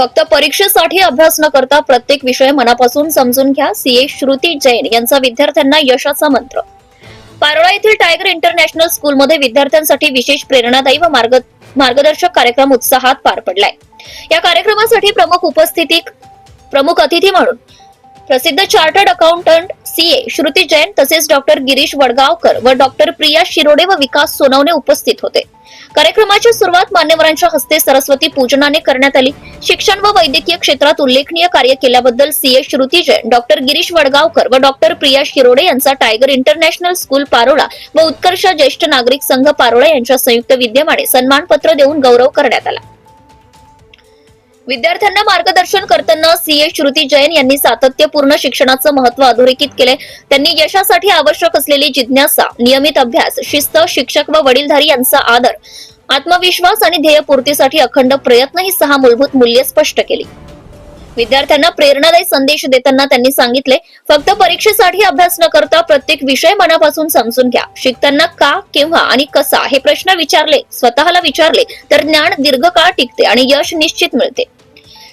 फक्त परीक्षेसाठी अभ्यास न करता प्रत्येक विषय मनापासून समजून घ्या. सीए श्रुती जैन यांचा विद्यार्थ्यांना यशाचा मंत्र. पारोळा येथील टायगर इंटरनॅशनल स्कूलमध्ये विद्यार्थ्यांसाठी विशेष प्रेरणादायी व मार्गदर्शक कार्यक्रम उत्साहात पार पडलाय. या कार्यक्रमासाठी प्रमुख अतिथी म्हणून प्रसिद्ध chartered accountant CA Shruti Jain तसेच डॉक्टर गिरीश वडगावकर व डॉक्टर प्रिया शिरोडे व विकास सोनवणे उपस्थित होते. कार्यक्रमाची सुरुवात मान्यवरांच्या हस्ते सरस्वती पूजनाने करण्यात आली. शिक्षण व वैद्यकीय क्षेत्रात उल्लेखनीय कार्य केल्याबद्दल सीए श्रुती जैन, डॉक्टर गिरीश वडगावकर व डॉक्टर प्रिया शिरोडे यांचा टायगर इंटरनॅशनल स्कूल पारोळा व उत्कर्ष ज्येष्ठ नागरिक संघ पारोळा यांच्या संयुक्त विद्यमाने सन्मानपत्र देऊन गौरव करण्यात आला. विद्यार्थ्यांना मार्गदर्शन करताना सीए श्रुती जैन यांनी सातत्यपूर्ण शिक्षणाचं महत्त्व अधोरेखित केले. त्यांनी यशासाठी आवश्यक असलेली जिज्ञासा, नियमित अभ्यास, शिस्त, शिक्षक व वडीलधारी यांचा आदर, आत्मविश्वास आणि ध्येयपूर्तीसाठी अखंड प्रयत्न ही 6 मूलभूत मूल्ये स्पष्ट केली. विद्यार्थ्यांना प्रेरणादायी संदेश देताना त्यांनी सांगितले, फक्त परीक्षेसाठी अभ्यास न करता प्रत्येक विषय मनापासून समजून घ्या. शिकताना का, केव्हा आणि कसा हे प्रश्न स्वतःला विचारले तर ज्ञान दीर्घकाळ टिकते आणि यश निश्चित मिळते.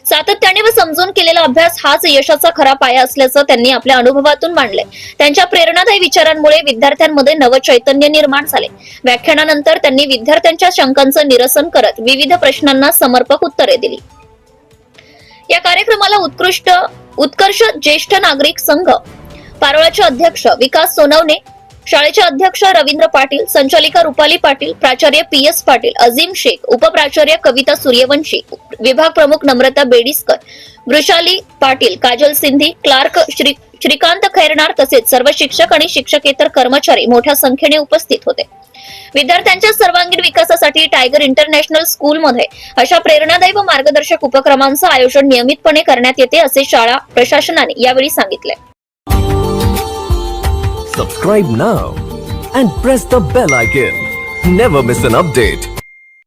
सातत्याने व समजून केलेला अभ्यास हाच यशाचा खरा पाया असल्याचं त्यांनी आपल्या अनुभवातून मांडले. त्यांच्या प्रेरणादायी विचारांमुळे विद्यार्थ्यांमध्ये नवचैतन्य निर्माण झाले. व्याख्यानानंतर त्यांनी विद्यार्थ्यांच्या शंकांचं निरसन करत विविध प्रश्नांना समर्पक उत्तरे दिली. या कार्यक्रमाला उत्कर्ष ज्येष्ठ नागरिक संघ पारोळाचे अध्यक्ष विकास सोनवणे, शाळेचे अध्यक्ष रवींद्र पाटील, संचालिका रुपाली पाटील, प्राचार्य PS पाटील, अजीम शेख, उपप्राचार्य कविता सूर्यवंशी, विभाग प्रमुख नम्रता बेडिस्कर, वृषाली पाटील, काजल सिंधी, क्लार्क श्रीकांत खैरनार तसेच सर्व शिक्षक आणि शिक्षकेतर कर्मचारी मोठ्या संख्येने उपस्थित होते. विद्यार्थ्यांच्या सर्वांगीण विकासासाठी टायगर इंटरनॅशनल स्कूलमध्ये अशा प्रेरणादायी व मार्गदर्शक उपक्रमांचं आयोजन नियमितपणे करण्यात येते असे शाळा प्रशासनाने यावेळी सांगितले. Subscribe now and press the bell icon. Never miss an update.